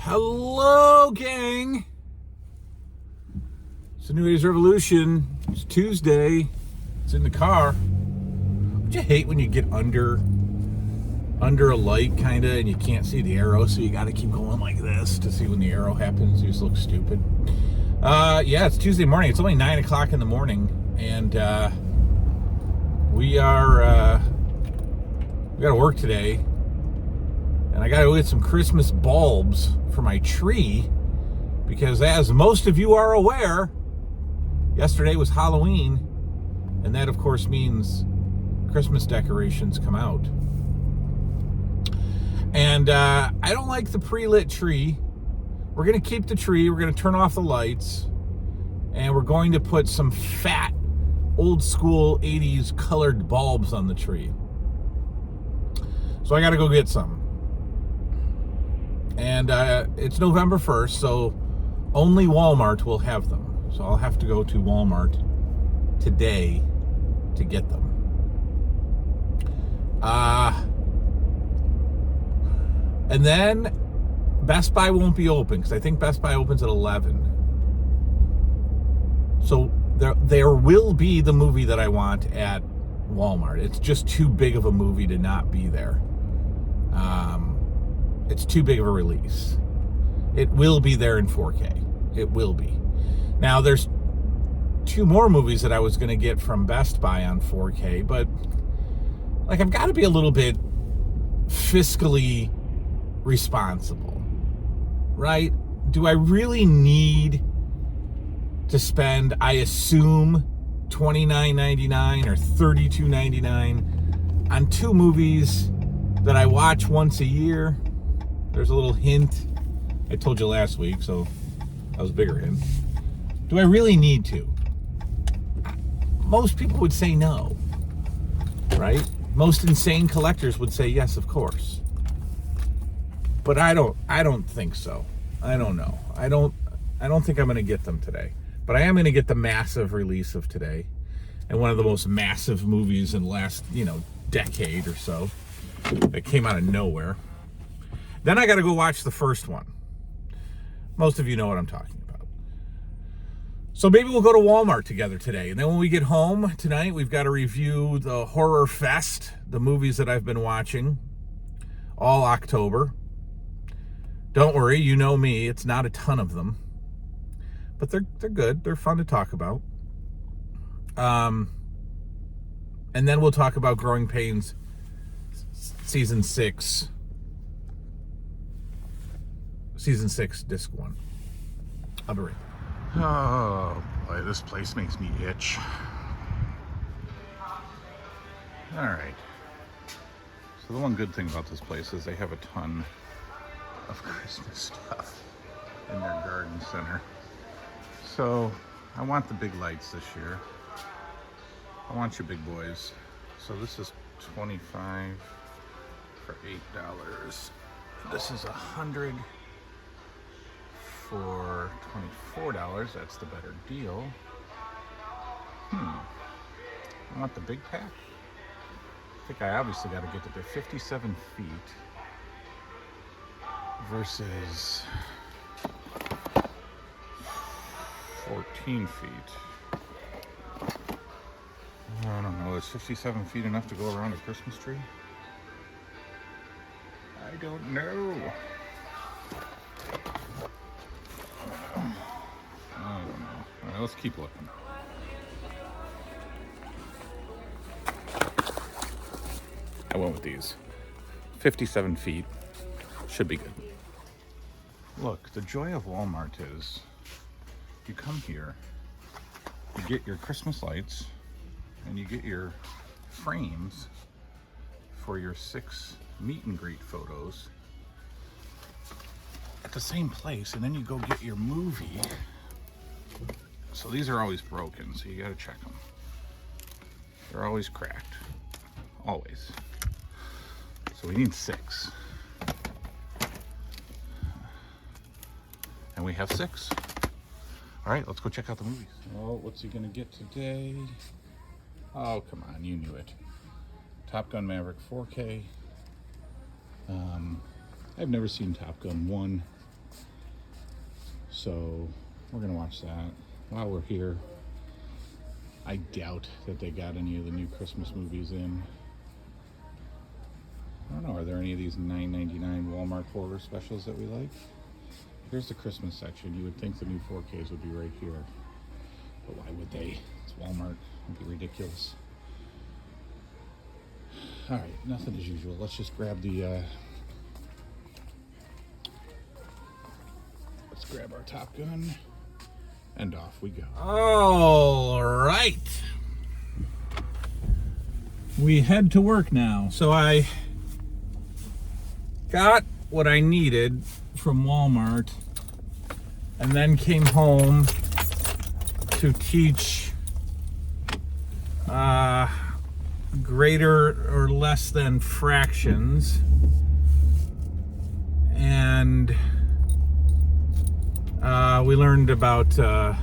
Hello, gang. It's a New Year's Revolution. It's Tuesday. It's in the car. Don't you hate when you get under a light, kind of, and you can't see the arrow, so you got to keep going like this to see when the arrow happens? You just look stupid. Yeah, it's Tuesday morning. It's only 9 o'clock in the morning, and we got to work today, and I got to go get some Christmas bulbs for my tree, because as most of you are aware, yesterday was Halloween, and that of course means Christmas decorations come out. And I don't like the pre-lit tree. We're going to keep the tree, we're going to turn off the lights, and we're going to put some fat old school 80s colored bulbs on the tree. So I got to go get some. And it's November 1st, so only Walmart will have them. So I'll have to go to Walmart today to get them. And then Best Buy won't be open, because I think Best Buy opens at 11. So there will be the movie that I want at Walmart. It's just too big of a movie to not be there. It's too big of a release. It will be there in 4K. It will be. Now, there's two more movies that I was going to get from Best Buy on 4K, but like, I've got to be a little bit fiscally responsible, right? Do I really need to spend, I assume, $29.99 or $32.99 on two movies that I watch once a year? There's a little hint. I told you last week, so that was a bigger hint. Do I really need to? Most people would say no, right? Most insane collectors would say yes, of course. But I don't think so. I don't know. I don't think I'm going to get them today. But I am going to get the massive release of today, and one of the most massive movies in the last, decade or so, that came out of nowhere. Then I got to go watch the first one. Most of you know what I'm talking about. So maybe we'll go to Walmart together today. And then when we get home tonight, we've got to review the Horror Fest, the movies that I've been watching all October. Don't worry, you know me, it's not a ton of them. But they're good. They're fun to talk about. And then we'll talk about Growing Pains Season 6. Season 6, Disc 1. I'll be right back. Oh, boy, this place makes me itch. All right. So the one good thing about this place is they have a ton of Christmas stuff in their garden center. So I want the big lights this year. I want you big boys. So this is $25 for $8. This is $100 for $24. That's the better deal. I want the big pack. I think I obviously got to get to the 57 feet versus 14 feet. I don't know, is 57 feet enough to go around a Christmas tree? I don't know. I don't know. All right, let's keep looking. I went with these. 57 feet. Should be good. Look, the joy of Walmart is you come here, you get your Christmas lights, and you get your frames for your 6 meet and greet photos at the same place, and then you go get your movie. So these are always broken, so you got to check them. They're always cracked. Always. So we need 6. And we have 6. All right, let's go check out the movies. Oh, what's he gonna get today? Oh, come on, you knew it. Top Gun Maverick 4K. I've never seen Top Gun 1. so we're going to watch that while we're here. I doubt that they got any of the new Christmas movies in. I don't know, are there any of these $9.99 Walmart horror specials that we like? Here's the Christmas section. You would think the new 4Ks would be right here. But why would they? It's Walmart. It'd be ridiculous. Alright, nothing as usual. Let's just grab the... let's grab our Top Gun. And off we go. All right. We head to work now. So I got what I needed from Walmart and then came home to teach greater or less than fractions. And we learned about, the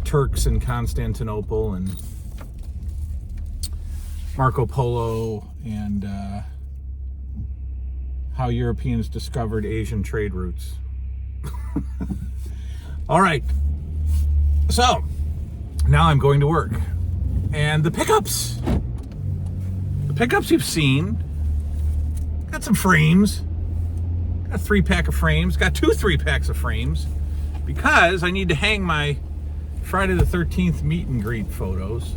Turks in Constantinople and Marco Polo and how Europeans discovered Asian trade routes. All right. So, now I'm going to work. And the pickups you've seen, got some frames. Got a 3-pack of frames. Got 2 3-packs of frames because I need to hang my Friday the 13th meet and greet photos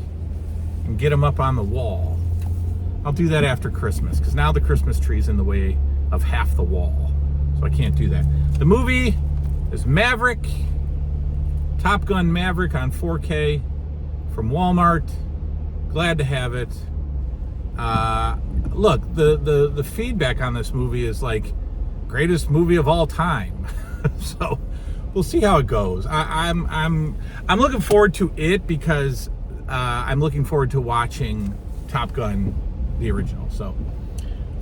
and get them up on the wall. I'll do that after Christmas because now the Christmas tree's in the way of half the wall, so I can't do that. The movie is Maverick, Top Gun Maverick on 4K from Walmart. Glad to have it. Look, the feedback on this movie is like greatest movie of all time. So we'll see how it goes. I'm looking forward to it because I'm looking forward to watching Top Gun, the original. So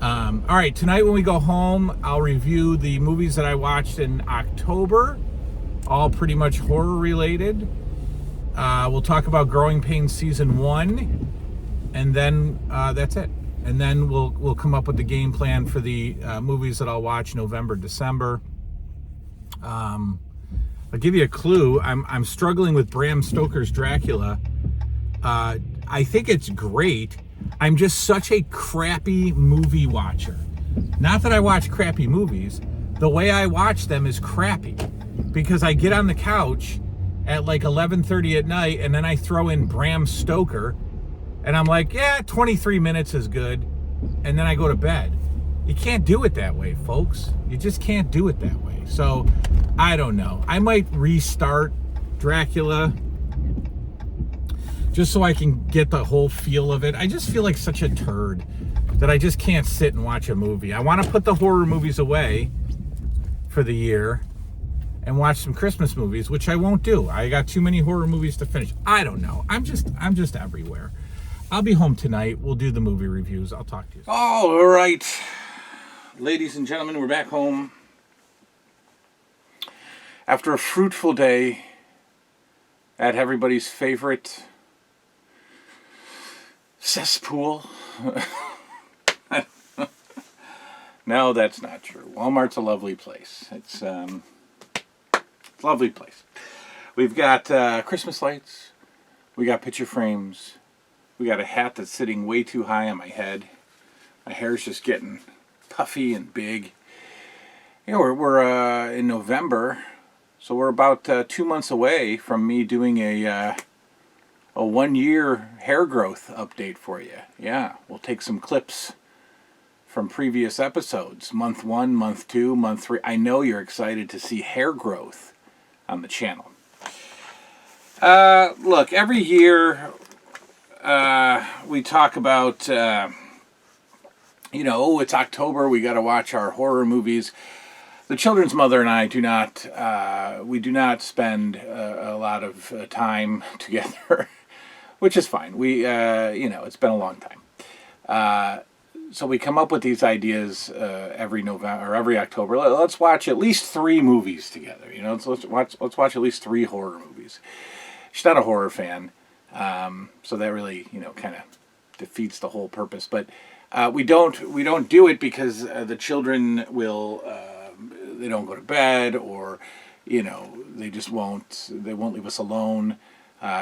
all right, tonight when we go home, I'll review the movies that I watched in October, all pretty much horror related. We'll talk about Growing Pains season 1, and then that's it. And then we'll come up with the game plan for the movies that I'll watch November, December. I'll give you a clue. I'm struggling with Bram Stoker's Dracula. I think it's great. I'm just such a crappy movie watcher. Not that I watch crappy movies. The way I watch them is crappy. Because I get on the couch at like 11:30 at night and then I throw in Bram Stoker. And I'm like, yeah, 23 minutes is good. And then I go to bed. You can't do it that way, folks. You just can't do it that way. So, I don't know. I might restart Dracula just so I can get the whole feel of it. I just feel like such a turd that I just can't sit and watch a movie. I want to put the horror movies away for the year and watch some Christmas movies, which I won't do. I got too many horror movies to finish. I don't know. I'm just everywhere. I'll be home tonight. We'll do the movie reviews. I'll talk to you. All right. Ladies and gentlemen, we're back home. After a fruitful day at everybody's favorite cesspool. No, that's not true. Walmart's a lovely place. It's a lovely place. We've got Christmas lights. We got picture frames. We got a hat that's sitting way too high on my head. My hair's just getting puffy and big. You know, we're in November, so we're about 2 months away from me doing a 1-year hair growth update for you. Yeah, we'll take some clips from previous episodes. Month 1, month 2, month 3. I know you're excited to see hair growth on the channel. Look, every year we talk about, it's October, we got to watch our horror movies. The children's mother and I do not spend a lot of time together, which is fine. It's been a long time. So we come up with these ideas every November or every October. Let's watch at least 3 movies together. Let's watch at least 3 horror movies. She's not a horror fan. So that really, kind of defeats the whole purpose. But we don't do it because the children will they don't go to bed, or they just won't leave us alone.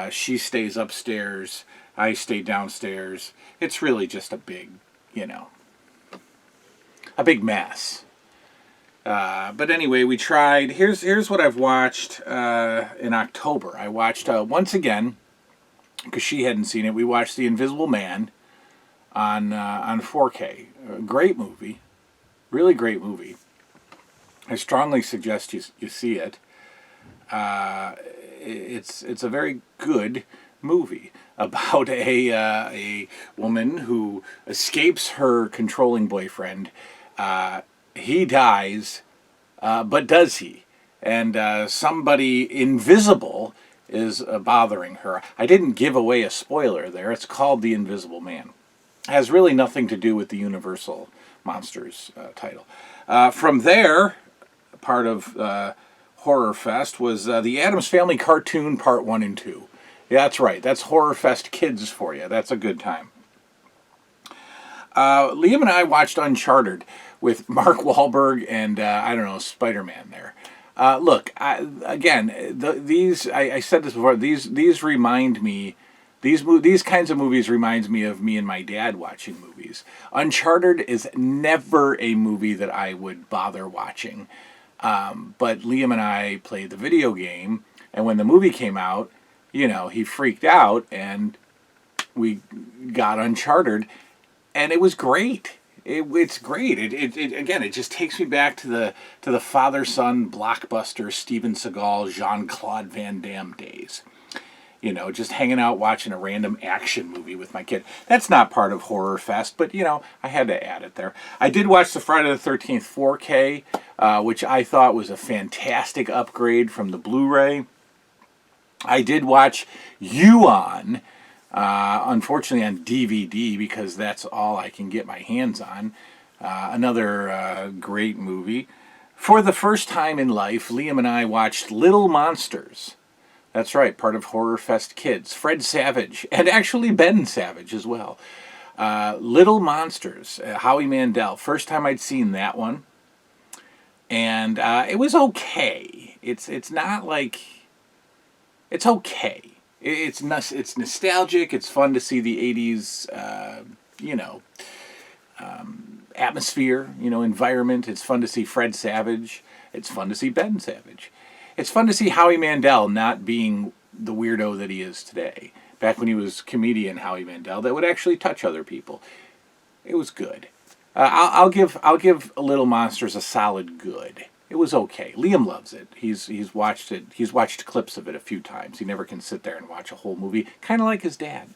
She stays upstairs, I stay downstairs. It's really just a big mess. But anyway, we tried. Here's what I've watched in October. I watched once again, because she hadn't seen it. We watched The Invisible Man on 4K. A great movie, really great movie. I strongly suggest you see it. It's a very good movie about a woman who escapes her controlling boyfriend. He dies, but does he? And somebody invisible is bothering her. I didn't give away a spoiler there. It's called The Invisible Man. It has really nothing to do with the Universal Monsters title. From there, part of Horror Fest was the Addams Family cartoon Part 1 and 2. Yeah, that's right. That's Horror Fest Kids for you. That's a good time. Liam and I watched Uncharted with Mark Wahlberg and, Spider-Man there. Look, I said this before, these remind me, these kinds of movies reminds me of me and my dad watching movies. Uncharted is never a movie that I would bother watching. But Liam and I played the video game, and when the movie came out, he freaked out, and we got Uncharted, and it was great. It's great. It just takes me back to the father-son blockbuster Steven Seagal, Jean-Claude Van Damme days. Just hanging out watching a random action movie with my kid. That's not part of Horror Fest, but I had to add it there. I did watch the Friday the 13th 4K, which I thought was a fantastic upgrade from the Blu Ray. I did watch Ju-On, unfortunately on DVD, because that's all I can get my hands on. Another great movie. For the first time in life, Liam and I watched Little Monsters. That's right, part of Horror Fest Kids. Fred Savage, and actually Ben Savage as well. Little Monsters, Howie Mandel. First time I'd seen that one. And it was okay. It's not like... It's okay. It's nostalgic. It's fun to see the 80s, atmosphere, environment. It's fun to see Fred Savage. It's fun to see Ben Savage. It's fun to see Howie Mandel not being the weirdo that he is today. Back when he was comedian Howie Mandel, that would actually touch other people. It was good. I'll give Little Monsters a solid good. It was okay. Liam loves it. He's watched it. He's watched clips of it a few times. He never can sit there and watch a whole movie, kind of like his dad.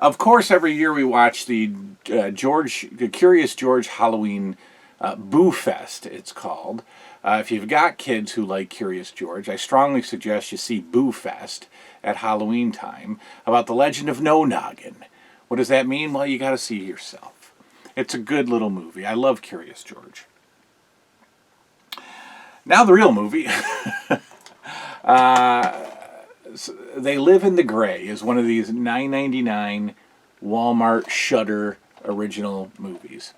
Of course, every year we watch the Curious George Halloween Boo Fest, it's called. If you've got kids who like Curious George, I strongly suggest you see Boo Fest at Halloween time, about the legend of No Noggin. What does that mean? Well, you got to see yourself. It's a good little movie. I love Curious George. Now the real movie. They Live in the Gray is one of these $9.99 Walmart Shudder original movies.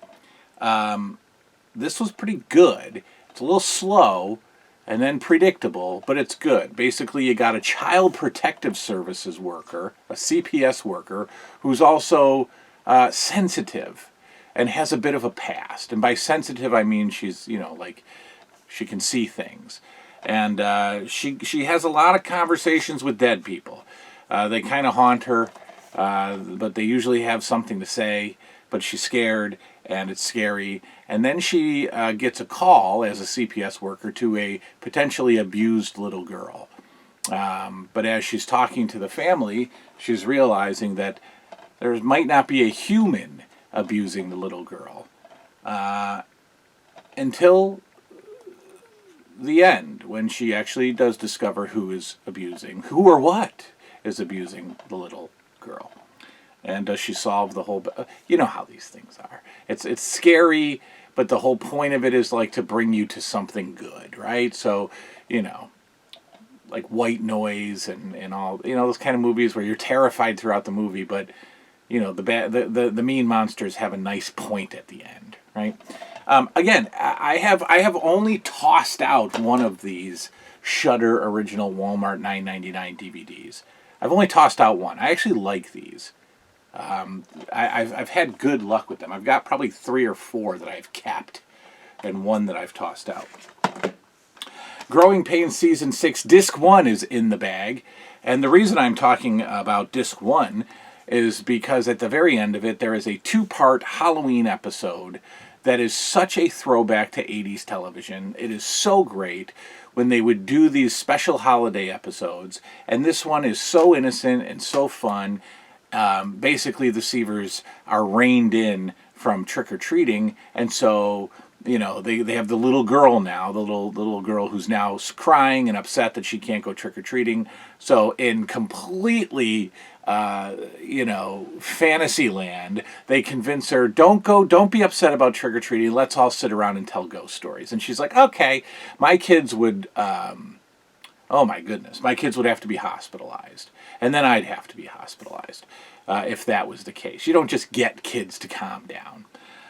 This was pretty good. It's a little slow and then predictable, but it's good. Basically, you got a child protective services worker, a CPS worker, who's also sensitive and has a bit of a past. And by sensitive, I mean she's, she can see things. And she has a lot of conversations with dead people. They kind of haunt her, but they usually have something to say, but she's scared, and it's scary. And then she gets a call as a CPS worker to a potentially abused little girl. But as she's talking to the family, she's realizing that there might not be a human abusing the little girl. Until the end, when she actually does discover who is abusing, who or what is abusing the little girl. And does she solve the whole... You know how these things are. It's scary, but the whole point of it is like to bring you to something good, right? So, like White Noise and all, those kind of movies where you're terrified throughout the movie, but, the mean monsters have a nice point at the end, right? Again, I have only tossed out one of these Shudder original Walmart $9.99 DVDs. I've only tossed out one. I actually like these. I've had good luck with them. I've got probably 3 or 4 that I've kept, and one that I've tossed out. Growing Pains Season 6 Disc 1 is in the bag, and the reason I'm talking about Disc 1 is because at the very end of it there is a 2-part Halloween episode that is such a throwback to 80s television. It is so great when they would do these special holiday episodes, and this one is so innocent and so fun. Basically, the Seavers are reined in from trick-or-treating, and so they have the little girl now, the little girl who's now crying and upset that she can't go trick-or-treating. So in completely fantasy land, they convince her, don't be upset about trick-or-treating, let's all sit around and tell ghost stories. And she's like, okay. My kids would oh my goodness, my kids would have to be hospitalized, and then I'd have to be hospitalized if that was the case. You don't just get kids to calm down.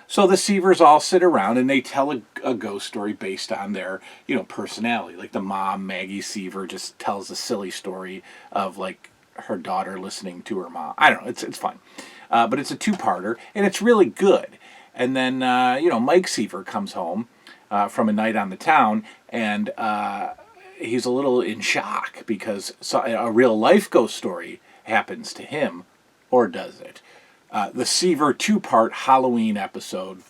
So the Seavers all sit around and they tell a ghost story based on their, personality. Like the mom, Maggie Seaver, just tells a silly story of like her daughter listening to her mom. I don't know. It's fun, but it's a 2-parter and it's really good. And then Mike Seaver comes home from a night on the town, and he's a little in shock because a real life ghost story happens to him, or does it? The Seaver 2-part Halloween episode.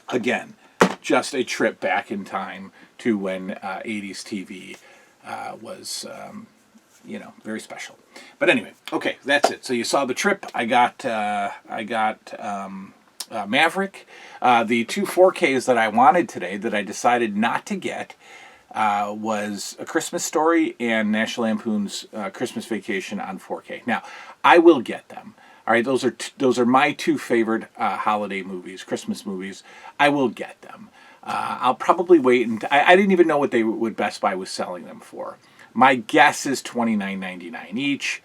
Again, just a trip back in time to when 80s TV was, very special. But anyway, okay, that's it. So you saw the trip. I got Maverick. The 2 4Ks that I wanted today that I decided not to get was A Christmas Story and National Lampoon's Christmas Vacation on 4K. Now, I will get them. All right, those are my 2 favorite holiday movies, Christmas movies. I will get them. I'll probably wait, and I didn't even know what Best Buy was selling them for. My guess is $29.99 each.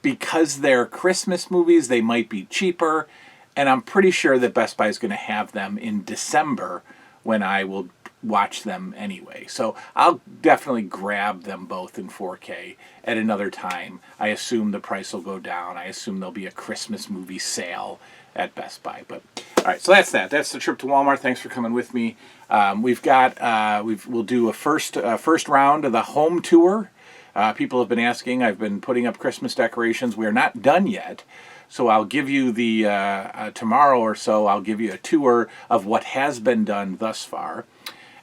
Because they're Christmas movies, they might be cheaper, and I'm pretty sure that Best Buy is going to have them in December when I will watch them anyway. So I'll definitely grab them both in 4K at another time. I assume the price will go down. I assume there'll be a Christmas movie sale at Best Buy. But all right, so that's that. That's the trip to Walmart. Thanks for coming with me. We'll do a first round of the home tour. People have been asking. I've been putting up Christmas decorations. We're not done yet. So I'll give you tomorrow or so, I'll give you a tour of what has been done thus far.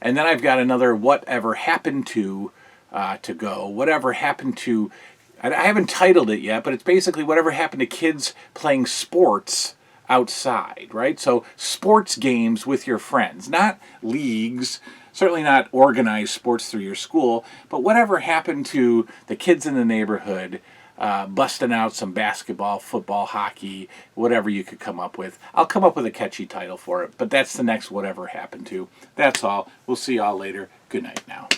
And then I've got another whatever happened to go. Whatever happened to, I haven't titled it yet, but it's basically whatever happened to kids playing sports outside, right? So sports games with your friends, not leagues, certainly not organized sports through your school, but whatever happened to the kids in the neighborhood busting out some basketball, football, hockey, whatever you could come up with. I'll come up with a catchy title for it, but that's the next whatever happened to. That's all. We'll see y'all later. Good night now.